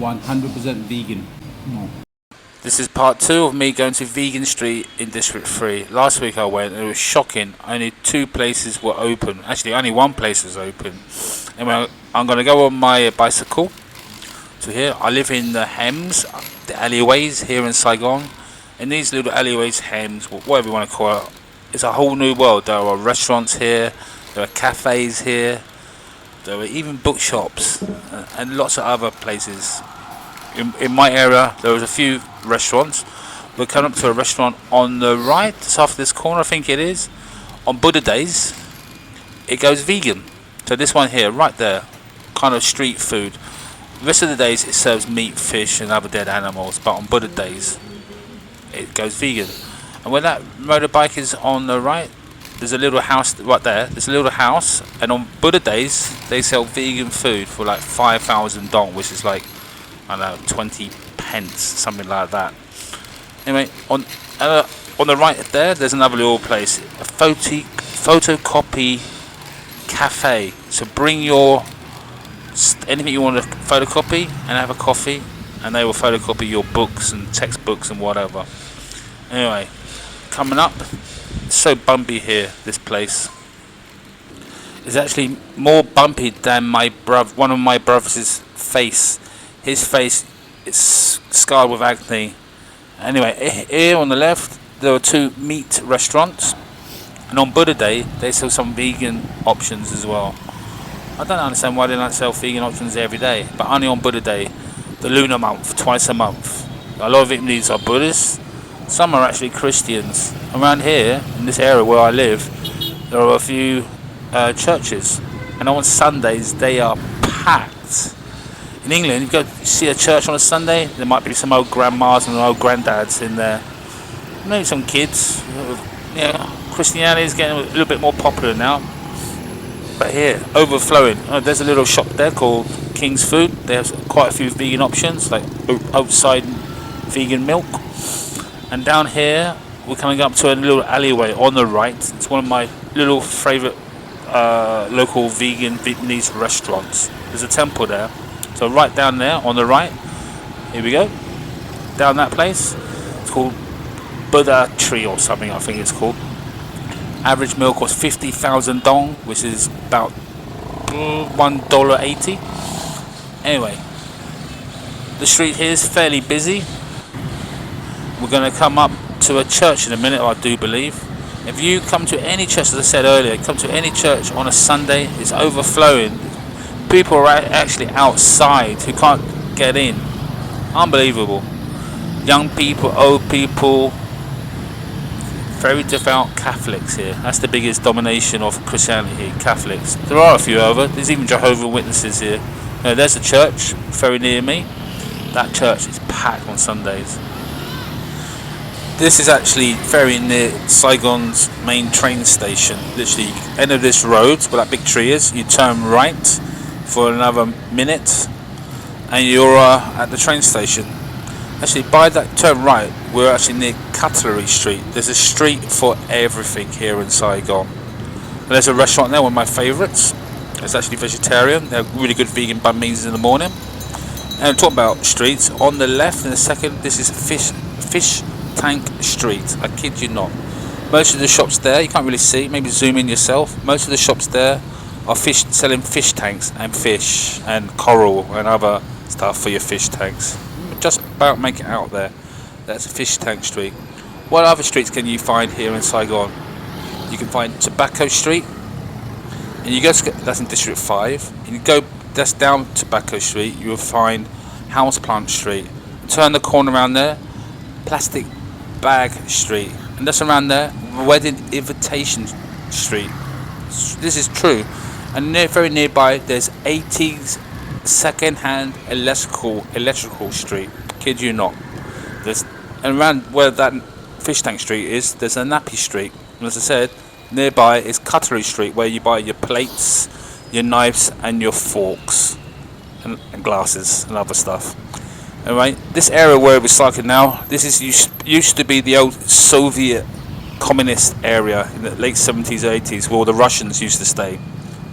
100% vegan. No. This is part 2 of me going to Vegan Street in District 3. Last week I went and it was shocking. Only 2 places were open. Actually, only 1 place was open. Anyway, I'm going to go on my bicycle to here. I live in the Hems, the alleyways here in Saigon. In these little alleyways, Hems, whatever you want to call it, it's a whole new world. There are restaurants here, there are cafes here, there are even bookshops and lots of other places. In my area, there was a few restaurants. We're coming up to a restaurant on the right, just after this corner, I think it is. On Buddha days, it goes vegan. So this one here, right there, kind of street food. The rest of the days, it serves meat, fish, and other dead animals. But on Buddha days, it goes vegan. And when that motorbike is on the right, there's a little house right there. There's a little house, and on Buddha days, they sell vegan food for like 5,000 dong, which is like, I don't know, 20 pence, something like that. Anyway, on the right there, there's another little place, a photocopy cafe. So bring your anything you want to photocopy and have a coffee, and they will photocopy your books and textbooks and whatever. Anyway, coming up, it's so bumpy here. This place is actually more bumpy than one of my brother's face. His face is scarred with acne. Anyway, here on the left, there are 2 meat restaurants. And on Buddha Day, they sell some vegan options as well. I don't understand why they don't sell vegan options every day. But only on Buddha Day, the lunar month, twice a month. A lot of Vietnamese are Buddhists. Some are actually Christians. Around here, in this area where I live, there are a few churches. And on Sundays, they are packed. In England, if you go see a church on a Sunday, there might be some old grandmas and old granddads in there. Maybe some kids. Christianity is getting a little bit more popular now. But here, overflowing. There's a little shop there called King's Food. They have quite a few vegan options, like outside vegan milk. And down here, we're coming up to a little alleyway on the right. It's one of my little favourite local vegan Vietnamese restaurants. There's a temple there. So right down there on the right, here we go, down that place. It's called Buddha Tree or something, I think it's called. Average meal costs 50,000 dong, which is about $1.80. Anyway, the street here is fairly busy. We're going to come up to a church in a minute, I do believe. If you come to any church, as I said earlier, come to any church on a Sunday, it's overflowing. People are actually outside who can't get in. Unbelievable. Young people, old people, very devout Catholics here. That's the biggest domination of Christianity here, Catholics. There are a few other. There's even Jehovah's Witnesses here. There's a church very near me. That church is packed on Sundays. This is actually very near Saigon's main train station. Literally, end of this road where that big tree is, you turn right for another minute and you're at the train station. Actually, by that turn right, we're actually near Cutlery Street. There's a street for everything here in Saigon. And there's a restaurant there, one of my favourites. It's actually vegetarian. They have really good vegan banh mi's in the morning. And talk about streets, on the left in a second, this is Fish Tank Street. I kid you not. Most of the shops there, you can't really see, maybe zoom in yourself. Most of the shops there are selling fish tanks and fish and coral and other stuff for your fish tanks. Just about make it out there. That's Fish Tank Street. What other streets can you find here in Saigon? You can find Tobacco Street, and you go to, that's in District 5. And you go that's down Tobacco Street, you will find Houseplant Street. Turn the corner around there, Plastic Bag Street, and that's around there, Wedding Invitation Street. This is true. And very nearby, there's 80s second-hand electrical street. Kid you not. And around where that Fish Tank Street is, there's a Nappy Street. And as I said, nearby is Cutlery Street, where you buy your plates, your knives, and your forks, and glasses, and other stuff. Alright, this area where we're cycling now, this is used to be the old Soviet communist area in the late 70s, 80s, where all the Russians used to stay,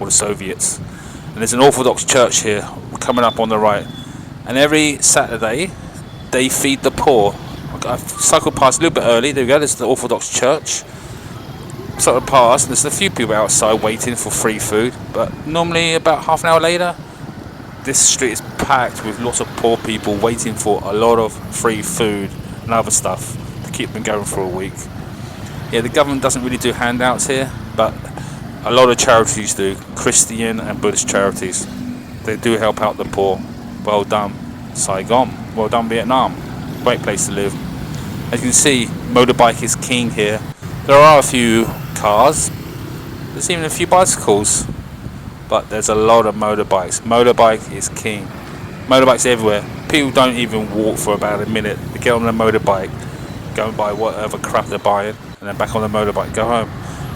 or the Soviets. And there's an Orthodox church here, coming up on the right. And every Saturday, they feed the poor. I've cycled past a little bit early. There we go. There's the Orthodox Church. Cycled past, and there's a few people outside waiting for free food. But normally, about half an hour later, this street is packed with lots of poor people waiting for a lot of free food and other stuff to keep them going for a week. Yeah, the government doesn't really do handouts here, but a lot of charities do. Christian and Buddhist charities. They do help out the poor. Well done, Saigon. Well done, Vietnam. Great place to live. As you can see, motorbike is king here. There are a few cars. There's even a few bicycles. But there's a lot of motorbikes. Motorbike is king. Motorbikes everywhere. People don't even walk for about a minute. They get on the motorbike, go and buy whatever crap they're buying, and then back on the motorbike, go home.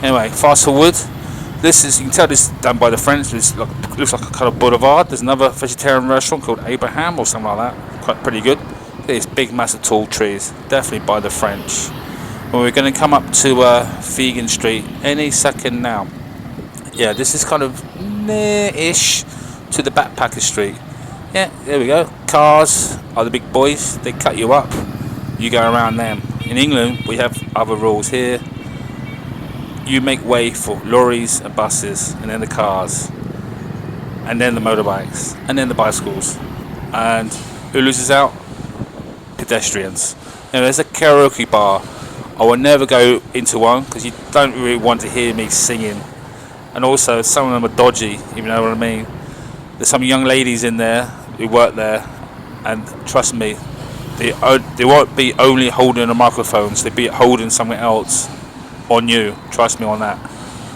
Anyway, fast forward. This is, you can tell this is done by the French. It looks like a kind of boulevard. There's another vegetarian restaurant called Abraham or something like that. Quite pretty good. These big, massive, tall trees. Definitely by the French. Well, we're going to come up to Vegan Street any second now. Yeah, this is kind of near-ish to the Backpacker Street. Yeah, there we go. Cars are the big boys. They cut you up. You go around them. In England, we have other rules here. You make way for lorries and buses, and then the cars, and then the motorbikes, and then the bicycles. And who loses out? Pedestrians. Now, there's a karaoke bar. I will never go into one because you don't really want to hear me singing. And also, some of them are dodgy, you know what I mean? There's some young ladies in there who work there, and trust me, they won't be only holding the microphones, they'll be holding something else on you. Trust me on that.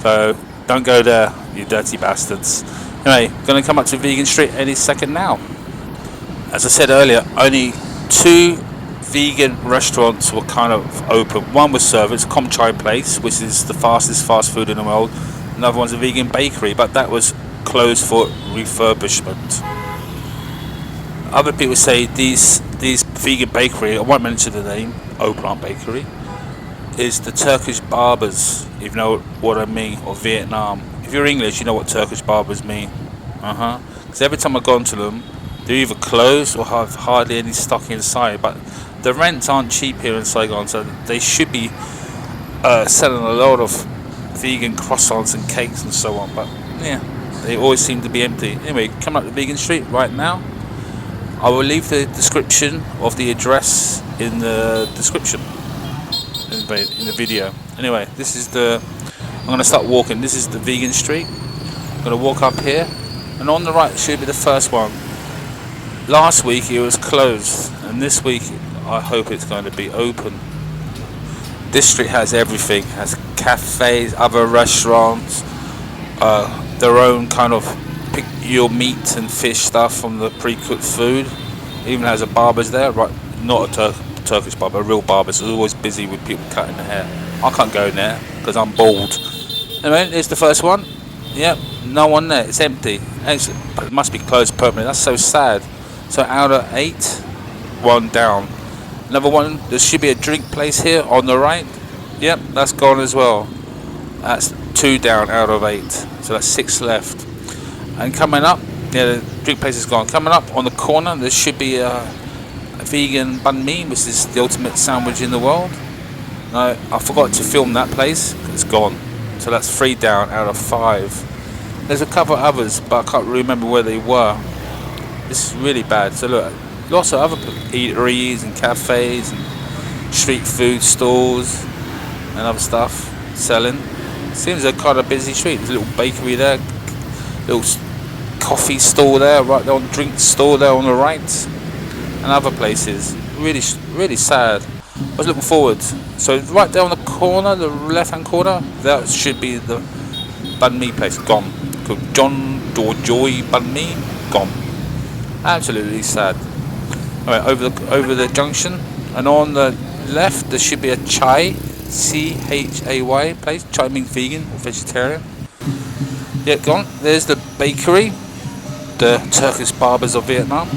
So, don't go there, you dirty bastards. Anyway, going to come up to Vegan Street any second now. As I said earlier, only 2 vegan restaurants were kind of open. One was Service, Chay place, which is the fastest fast food in the world. Another one's a vegan bakery, but that was closed for refurbishment. Other people say these vegan bakery, I won't mention the name, Plant Bakery, is the Turkish barbers, if you know what I mean, or Vietnam. If you're English, you know what Turkish barbers mean. Because every time I've gone to them, they're either closed or have hardly any stock inside. But the rents aren't cheap here in Saigon, so they should be selling a lot of vegan croissants and cakes and so on, but yeah, they always seem to be empty. Anyway, come up to Vegan Street right now. I will leave the description of the address in the description in the video. Anyway, I'm going to start walking. This is the Vegan Street. I'm going to walk up here, and on the right should be the first one. Last week it was closed, and this week I hope it's going to be open. This street has everything. It has cafes, other restaurants, their own kind of pick your meat and fish stuff from the pre-cooked food. It even has a barber's there, right? Not a Turkish barber, a real barber. So it's always busy with people cutting their hair. I can't go in there because I'm bald. Anyway, here's the first one. Yep, no one there. It's empty. It must be closed permanently. That's so sad. So out of 8, 1 down. Another one, there should be a drink place here on the right. Yep, that's gone as well. That's 2 down out of 8. So that's 6 left. And coming up, yeah, the drink place is gone. Coming up on the corner, there should be a vegan banh mi, which is the ultimate sandwich in the world. No, I forgot to film that place. It's gone. So that's 3 down out of 5. There's a couple of others, but I can't remember where they were. This is really bad. So look, lots of other eateries and cafes and street food stalls and other stuff selling. Seems a kind of busy street. There's a little bakery there, little coffee store there, right there on drink store there on the right, and other places. Really, really sad. I was looking forward. So right there on the corner, the left-hand corner, that should be the banh mi place. Gone. Called John or Joy Banh Mi. Gone. Absolutely sad. Alright, over the junction, and on the left there should be a Chay, C-H-A-Y place. Chay means vegan or vegetarian. Yeah, gone. There's the bakery, the Turkish barbers of Vietnam.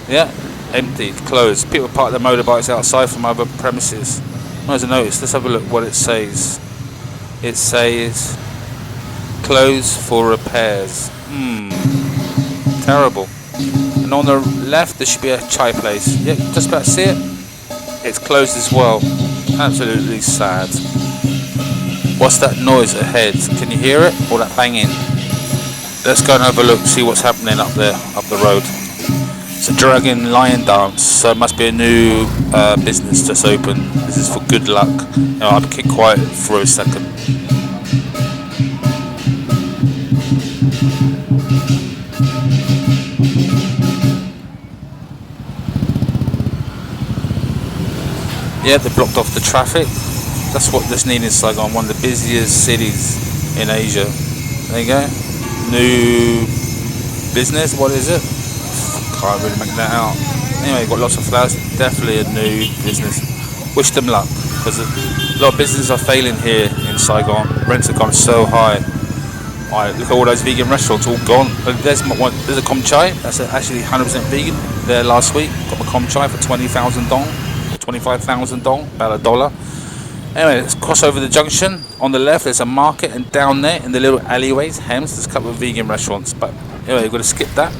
Yeah, empty, closed. People park their motorbikes outside from other premises. As I noticed, let's have a look what it says. It says closed for repairs. Terrible. And on the left, there should be a Chay place. Yep, just about to see it. It's closed as well. Absolutely sad. What's that noise ahead? Can you hear it? All that banging? Let's go and have a look, see what's happening up there, up the road. It's a dragon lion dance, so it must be a new business just open. This is for good luck. I'll keep quiet for a second. Yeah, they blocked off the traffic. That's what this needs in Saigon, one of the busiest cities in Asia. There you go. New business, what is it? Can't really make that out. Anyway, got lots of flowers. Definitely a new business. Wish them luck, because a lot of businesses are failing here in Saigon. Rents have gone so high. Alright, look at all those vegan restaurants, all gone. There's a Com Chai, that's actually 100% vegan. There last week, got my Com Chai for 20,000 dong, 25,000 dong, about $1. Anyway, let's cross over the junction. On the left, there's a market, and down there in the little alleyways, hems, there's a couple of vegan restaurants. But anyway, we've got to skip that.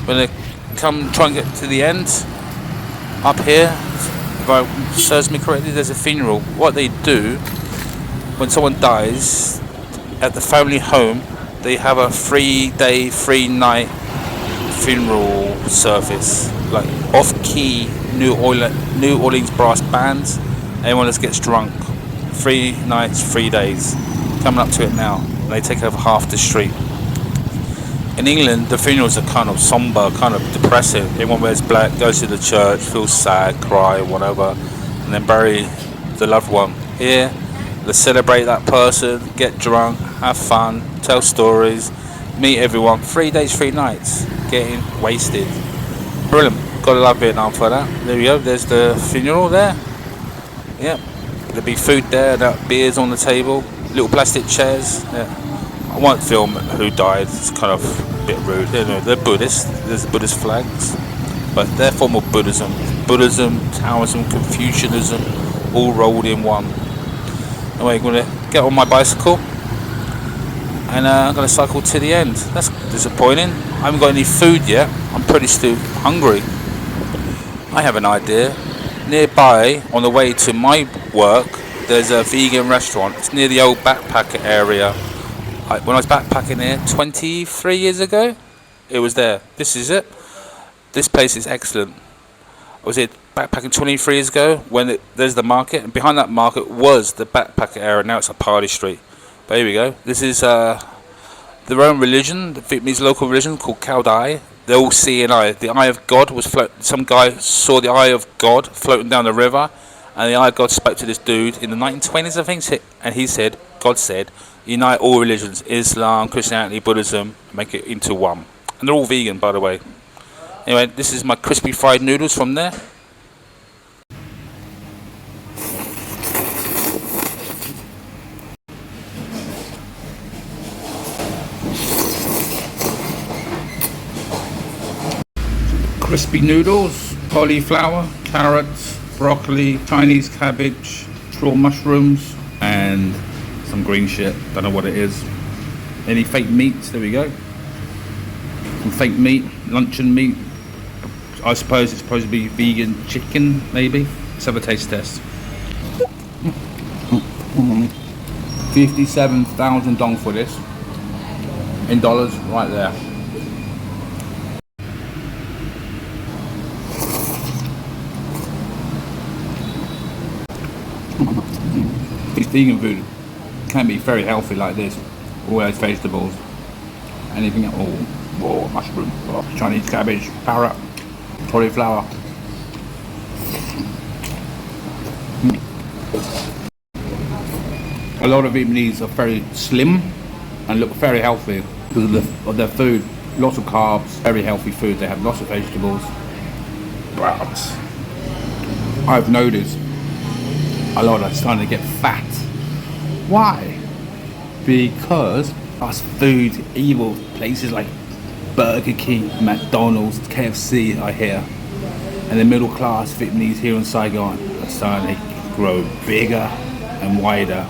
We're going to come try and get to the end. Up here, if I serves me correctly, there's a funeral. What they do when someone dies at the family home, they have a 3-day, 3-night funeral service, like off-key New Orleans brass bands. Anyone that gets drunk, 3 nights, 3 days. Coming up to it now. They take over half the street. In England, the funerals are kind of somber, kind of depressing. Everyone wears black, goes to the church, feels sad, cry, whatever, and then bury the loved one. Here, they celebrate that person, get drunk, have fun, tell stories, meet everyone. 3 days, 3 nights, getting wasted. Brilliant. Gotta love Vietnam for that. There we go. There's the funeral there. Yep. There'll be food there, beers on the table, little plastic chairs. Yeah. I won't film who died. It's kind of a bit rude. You know, they're Buddhist. There's Buddhist flags, but they're form of Buddhism. Buddhism, Taoism, Confucianism, all rolled in one. Anyway, I'm gonna get on my bicycle and I'm gonna cycle to the end. That's disappointing. I haven't got any food yet. I'm pretty still hungry. I have an idea. Nearby, on the way to my work, there's a vegan restaurant. It's near the old backpacker area. When I was backpacking there 23 years ago, it was there. This is it. This place is excellent. I was here backpacking 23 years ago when there's the market, and behind that market was the backpacker area. Now it's a party street. But here we go. This is their own religion, the Vietnamese local religion called Cao Dai. They're all seeing eye. The eye of God was some guy saw the eye of God floating down the river, and the eye of God spoke to this dude in the 1920s, I think, and he said, God said, unite all religions, Islam, Christianity, Buddhism, make it into one. And they're all vegan, by the way. Anyway, this is my crispy fried noodles from there. Crispy noodles, cauliflower, carrots, broccoli, Chinese cabbage, raw mushrooms, and some green shit. Don't know what it is. Any fake meats? There we go. Some fake meat, luncheon meat. I suppose it's supposed to be vegan chicken, maybe. Let's have a taste test. 57,000 dong for this. In dollars, right there. It's vegan food. Can be very healthy like this. All those vegetables. Anything at all. Oh, mushroom, Chinese cabbage, carrot, cauliflower. A lot of Vietnamese are very slim and look very healthy because of their food. Lots of carbs, very healthy food. They have lots of vegetables. But I've noticed a lot are starting to get fat. Why? Because fast food, evil places like Burger King, McDonald's, KFC are here. And the middle class Vietnamese here in Saigon are starting to grow bigger and wider.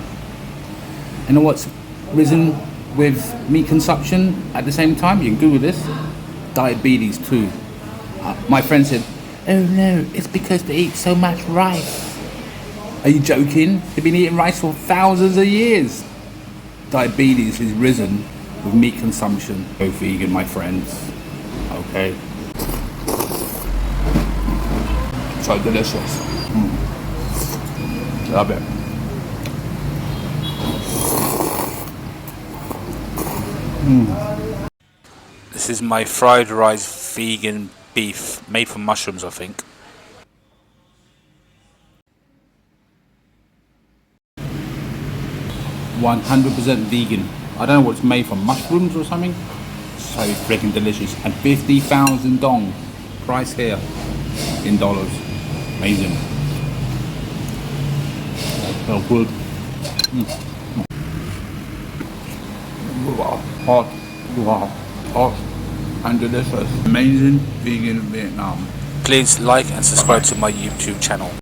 You know what's risen with meat consumption at the same time? You can Google this. Diabetes too. My friend said, "Oh no, it's because they eat so much rice." Are you joking? They've been eating rice for thousands of years. Diabetes has risen with meat consumption. Go vegan, my friends. Okay. So delicious. Love it. This is my fried rice vegan beef, made from mushrooms, I think. %100 vegan. I don't know what's made from mushrooms or something. So freaking delicious. And 50,000 dong. Price here in dollars. Amazing. That's so good. Wow. Hot. Wow. Hot. And delicious. Amazing vegan Vietnam. Please like and subscribe to my YouTube channel.